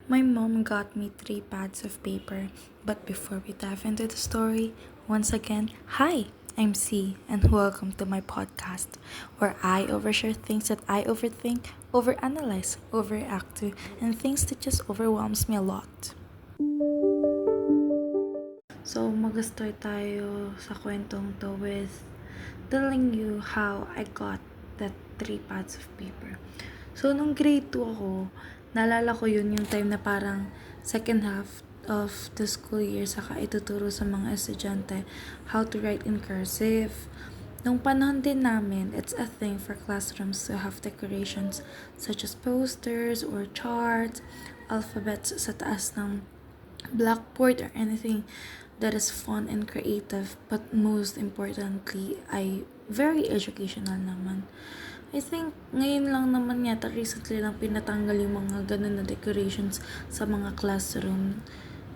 My mom got me 3 pads of paper, but before we dive into the story, once again, hi, I'm C, and welcome to my podcast, where I overshare things that I overthink, overanalyze, overreact to, and things that just overwhelms me a lot. So, mag-start tayo sa kwentong to with telling you how I got that 3 pads of paper. So, nung grade 2 ako, naalala ko yun yung time na parang second half of the school year saka ituturo sa mga estudyante how to write in cursive. Nung panahon din namin, it's a thing for classrooms to have decorations such as posters or charts, alphabets sa taas ng blackboard or anything that is fun and creative, but most importantly ay very educational naman. I think ngayon lang naman yata recently lang pinatanggal yung mga ganun na decorations sa mga classroom.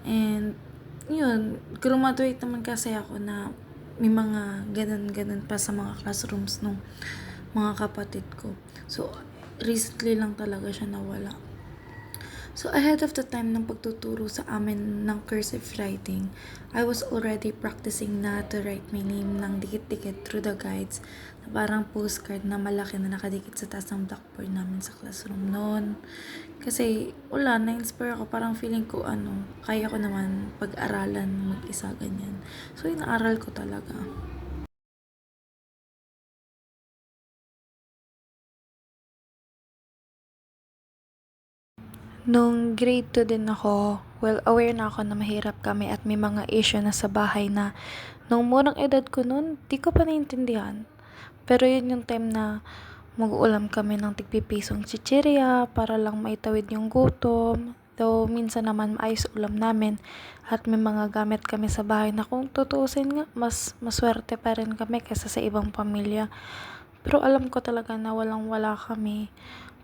And yun, graduate naman kasi ako na may mga ganun-ganun pa sa mga classrooms nung mga kapatid ko. So, recently lang talaga siya nawala. So, ahead of the time ng pagtuturo sa amin ng cursive writing, I was already practicing na to write my name ng dikit-dikit through the guides na parang postcard na malaki na nakadikit sa taas ng blackboard namin sa classroom noon. Kasi, wala, na-inspire ako. Parang feeling ko, kaya ko naman pag-aralan mag-isa ganyan. So, inaaral ko talaga. Nung grade 2 din ako, aware na ako na mahirap kami at may mga issue na sa bahay na nung murang edad ko nun, di ko pa naintindihan. Pero yun yung time na mag-ulam kami ng tigpipisong chichirya para lang maitawid yung gutom. Though minsan naman maayos ulam namin at may mga gamit kami sa bahay na kung tutuusin nga, mas maswerte pa rin kami kaysa sa ibang pamilya. Pero alam ko talaga na walang-wala kami.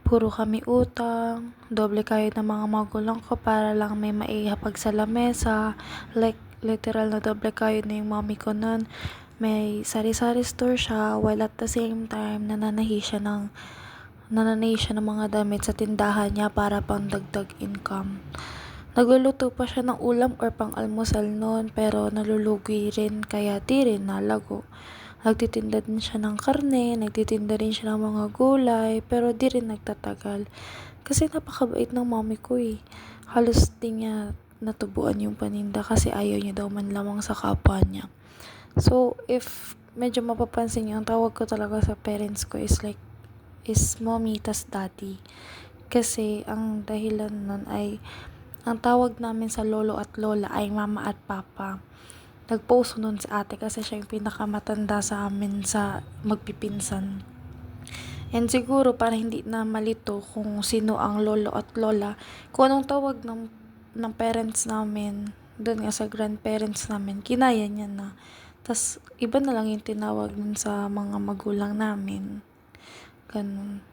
Puro kami utang, doble kayod ng mga magulang ko para lang may maihapag sa lamesa. Like, literal na doble kayod na yung mommy ko nun. May sari-sari store siya, while at the same time, nananahi siya ng mga damit sa tindahan niya para pang dagdag income. Nagluluto pa siya ng ulam or pang almusal noon, pero nalulugi rin kaya di rin nalago. Nagtitinda din siya ng karne, nagtitinda rin siya ng mga gulay, pero di rin nagtatagal. Kasi napakabait ng mommy ko eh. Halos di niya natubuan yung paninda kasi ayaw niya daw man lamang sa kapwa niya. So, if medyo mapapansin niyo, ang tawag ko talaga sa parents ko is mommy tas daddy. Kasi ang dahilan nun ay, ang tawag namin sa lolo at lola ay mama at papa. Nag-post nun si ate kasi siya yung pinakamatanda sa amin sa magpipinsan. And siguro para hindi na malito kung sino ang lolo at lola, kung anong tawag ng parents namin, doon nga sa grandparents namin, kinaya niya na. Tas iba na lang yung tinawag nun sa mga magulang namin. Ganun.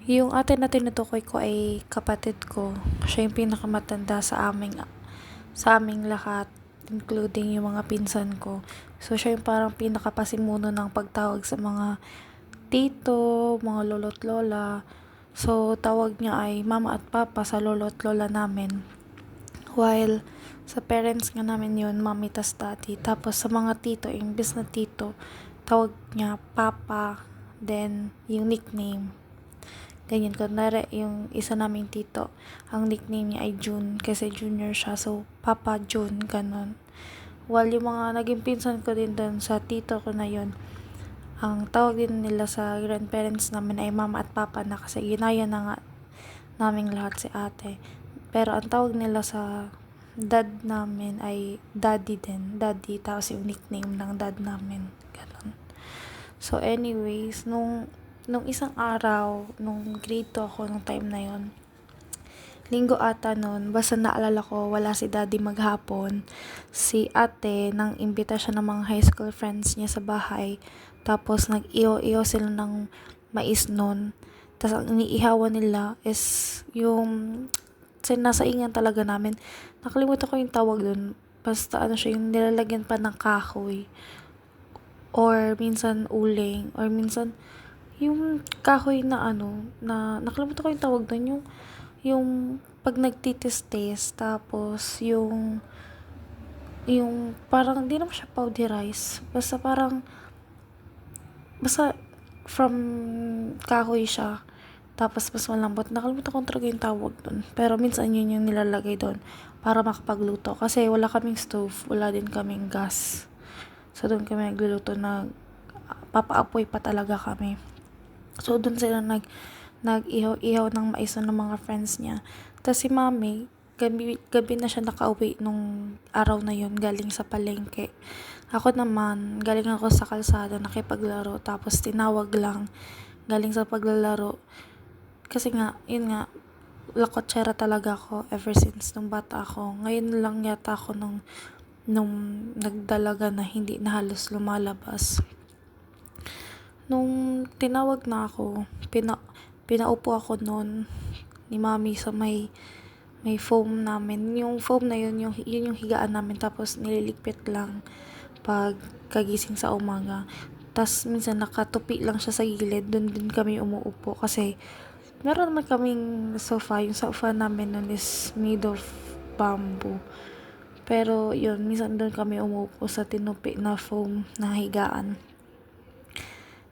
Yung ate na tinutukoy ko ay kapatid ko. Siya yung pinakamatanda sa aming lahat, including yung mga pinsan ko. So, siya yung parang pinakapasimuno ng pagtawag sa mga tito, mga lolo't lola. So, tawag niya ay mama at papa sa lolo at lola namin. While sa parents nga namin yun, mami tas daddy. Tapos sa mga tito, imbes na tito, tawag niya papa, then yung nickname. Ganyan, kunwari yung isa naming tito, ang nickname niya ay June kasi junior siya. So, Papa June, ganun. While yung mga naging pinsan ko din doon sa tito ko na yun, ang tawag din nila sa grandparents namin ay mama at papa na kasi ginaya na nga naming lahat si ate. Pero ang tawag nila sa dad namin ay daddy din. Daddy, tapos yung nickname ng dad namin. Ganun. So, anyways, nung isang araw, nung grade 2 ako nung time na yon, linggo ata nun, basta naalala ko, wala si daddy maghapon. Si ate, nang imbita siya ng mga high school friends niya sa bahay. Tapos, nag-iyo-iyo sila ng mais nun. Tapos, ang iniihawan nila is yung sinasaingan talaga namin. Nakalimutan ko yung tawag dun. Basta siya, yung nilalagyan pa ng kahoy. Or minsan uling. Or minsan, yung kahoy na na nakalimutan ko yung tawag doon, yung 'pag nagtitis-tis tapos yung parang hindi naman siya powderize, basta from kahoy siya, tapos mas malambot. Nakalimutan ko talaga yung tawag dun, pero minsan yun yung nilalagay dun para makapagluto. Kasi wala kaming stove, wala din kaming gas. So, dun kami nagluluto, papaapoy pa talaga kami. So, dun sila nag-ihaw-ihaw ng mais ng mga friends niya. Tapos si mami, gabi na siya nakauwi nung araw na yun, galing sa palengke. Ako naman, galing ako sa kalsada, nakipaglaro, tapos tinawag lang, galing sa paglalaro. Kasi nga, yun nga, lakotsera talaga ako ever since nung bata ako. Ngayon lang yata ako nung nagdalaga na hindi na halos lumalabas. Nung tinawag na ako, pinaupo ako noon ni mami sa may foam namin. Yung foam na yun yung higaan namin, tapos nililigpit lang pag kagising sa umaga. Tas minsan nakatupi lang siya sa gilid, doon din kami umuupo kasi meron naman kaming sofa. Yung sofa namin nun is made of bamboo. Pero yun, minsan doon kami umuupo sa tinupi na foam na higaan.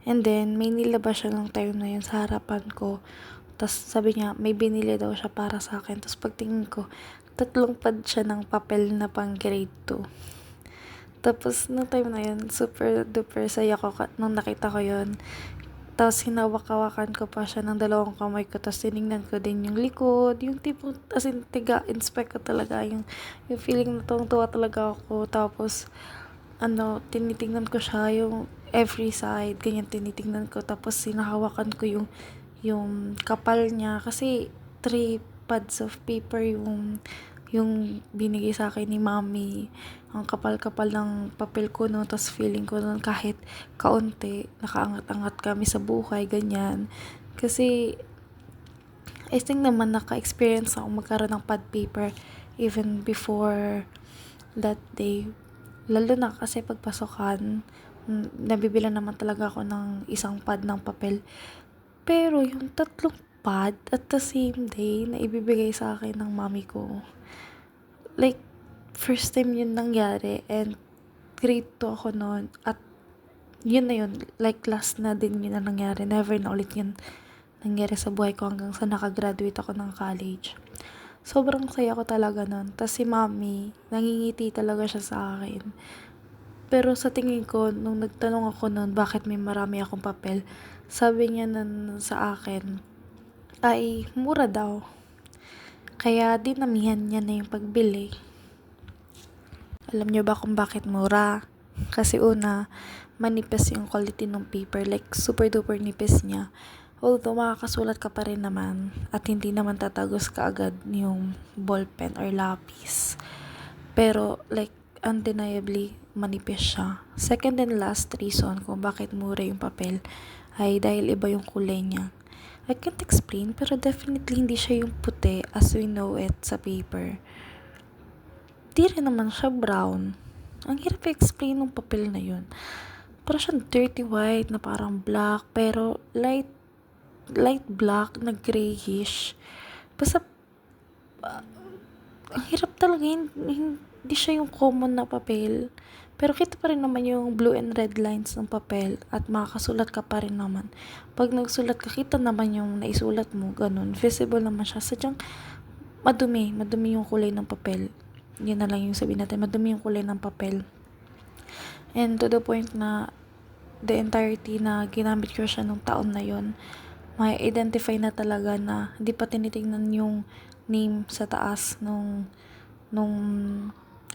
And then, may nilabas siya ng time na yun sa harapan ko. Tapos sabi niya, may binili daw siya para sa akin. Tapos pagtingin ko, 3 pad siya ng papel na pang grade 2. Tapos, nung time na yun, super duper saya ko nung nakita ko yun. Tapos, hinawak-hawakan ko pa siya ng 2 kamay ko. Tapos, tinignan ko din yung likod. Yung tipo, as in, inspect ko talaga. Yung feeling na tuwang-tuwa talaga ako. Tapos, tinitingnan ko siya, yung every side, ganyan tinitingnan ko. Tapos, sinahawakan ko yung kapal niya. Kasi, 3 pads of paper yung binigay sa akin ni mami. Ang kapal-kapal ng papel ko, no. Tapos feeling ko nun kahit kaunti, nakaangat-angat kami sa buhay, ganyan. Kasi I think naman naka-experience ako magkaroon ng pad paper even before that day. Lalo na kasi pagpasokan, nabibila naman talaga ako ng isang pad ng papel. Pero yung 3 pad at the same day na ibibigay sa akin ng mami ko, like, first time yun nangyari, and grade 2 ako noon, at yun na yun, like last na din yun na nangyari, never na ulit yun nangyari sa buhay ko hanggang sa nakagraduate ako ng college. Sobrang saya ko talaga noon. Tas si mami, nangingiti talaga siya sa akin. Pero sa tingin ko, nung nagtanong ako noon bakit may marami akong papel, sabi niya nun sa akin ay mura daw. Kaya dinamihan niya na yung pagbili. Alam niyo ba kung bakit mura? Kasi una, manipis yung quality ng paper. Like, super duper nipis niya. Although, makakasulat ka pa rin naman. At hindi naman tatagos ka agad yung ballpen or lapis. Pero, like, undeniably, manipis siya. Second and last reason kung bakit mura yung papel ay dahil iba yung kulay niya. I can't explain, pero definitely hindi siya yung puti as we know it sa paper. Di rin naman siya brown. Ang hirap i-explain ng papel na yun. Parang siyang dirty white na parang black, pero light black na grayish. Basta, ang hirap talaga yun. Hindi siya yung common na papel. Pero kita pa rin naman yung blue and red lines ng papel at makakasulat ka pa rin naman. Pag nagsulat ka, kita naman yung naisulat mo, ganun. Visible naman siya. Sadyang madumi yung kulay ng papel. Yun na lang yung sabihin natin, madumi yung kulay ng papel. And to the point na the entirety na ginamit ko siya nung taon na yun, may identify na talaga na hindi pa tinitingnan yung name sa taas nung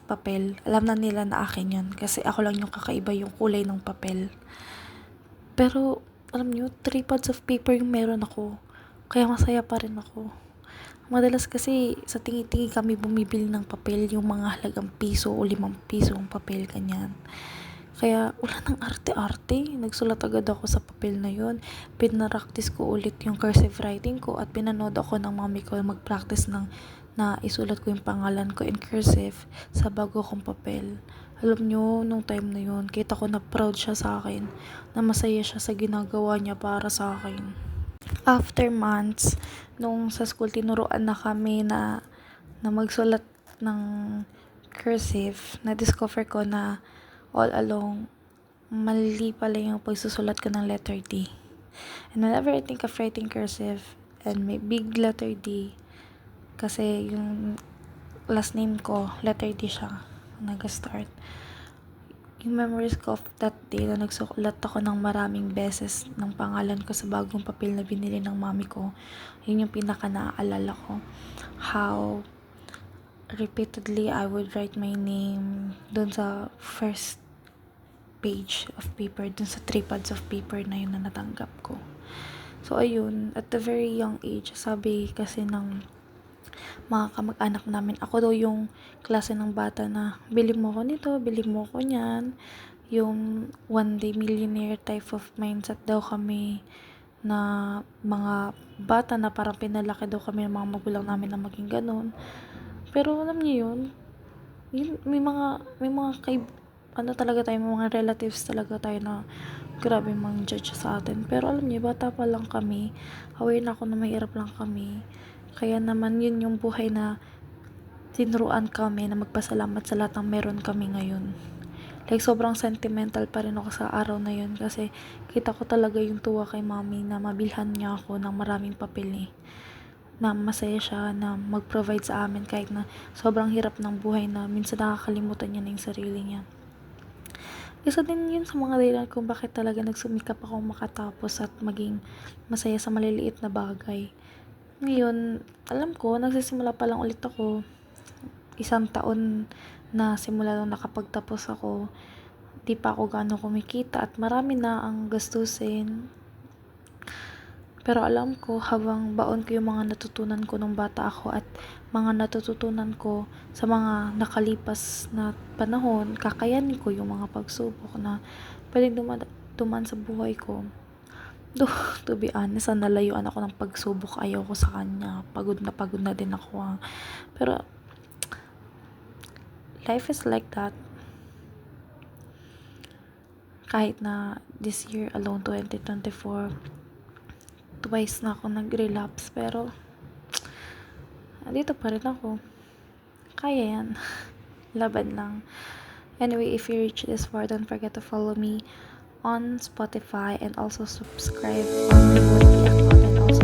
papel. Alam na nila na akin yun kasi ako lang yung kakaiba yung kulay ng papel. Pero alam nyo, 3 pads of paper yung meron ako, kaya masaya pa rin ako. Madalas kasi sa tingi-tingi kami bumibili ng papel, yung mga halagang piso o 5 piso ang papel, ganyan. Kaya wala nang arte-arte, nagsulat agad ako sa papel na yun. Pinapractice ko ulit yung cursive writing ko at pinanood ako ng mami ko mag-practice na isulat ko yung pangalan ko in cursive sa bago kong papel. Alam nyo, nung time na yun, kita ko na proud siya sa akin, na masaya siya sa ginagawa niya para sa akin. After months, nung sa school tinuruan na kami na magsulat ng cursive, na-discover ko na all along, mali pala yung pagsusulat ko ng letter D. And whenever I think of writing cursive and may big letter D, kasi yung last name ko, letter D siya, nag-start. Yung memories ko of that day na nagsulat ako ng maraming beses ng pangalan ko sa bagong papel na binili ng mami ko, yun yung pinaka naaalala ko. How repeatedly I would write my name dun sa first page of paper, dun sa 3 pads of paper na yun na natanggap ko. So ayun, at a very young age, sabi kasi ng mga kamag-anak namin, ako daw yung klase ng bata na bili mo ko nito, bili mo ko niyan. Yung one day millionaire type of mindset daw kami, na mga bata na parang pinalaki daw kami ng mga magulang namin na maging ganun. Pero alam niyo yun ano talaga tayo, may mga relatives talaga tayo na grabe mang judge sa atin. Pero alam niyo, bata pa lang kami, aware na ako na mahirap lang kami. Kaya naman yun yung buhay na tinuruan kami na magpasalamat sa lahat ng meron kami ngayon. Like, sobrang sentimental pa rin ako sa araw na yun kasi kita ko talaga yung tuwa kay mami na mabilhan niya ako ng maraming papel na masaya siya na mag-provide sa amin kahit na sobrang hirap ng buhay na minsan nakakalimutan niya na yung sarili niya. Isa din yun sa mga dahilan kung bakit talaga nagsumikap akong makatapos at maging masaya sa maliliit na bagay. Ngayon, alam ko, nagsisimula pa lang ulit ako. 1 taon na simula nung nakapagtapos ako, di pa ako gaano kumikita at marami na ang gastusin. Pero alam ko, habang baon ko yung mga natutunan ko nung bata ako at mga natututunan ko sa mga nakalipas na panahon, kakayanin ko yung mga pagsubok na pwedeng duman sa buhay ko. To be honest, nalayuan ako ng pagsubok, ayaw ko sa kanya. Pagod na din ako. Pero life is like that. Kahit na this year alone, 2024, twice na ako nag-relapse, pero dito pa rin ako. Kaya yan. Laban lang. Anyway, if you reach this far, don't forget to follow me on Spotify and also subscribe on my Wiki account and also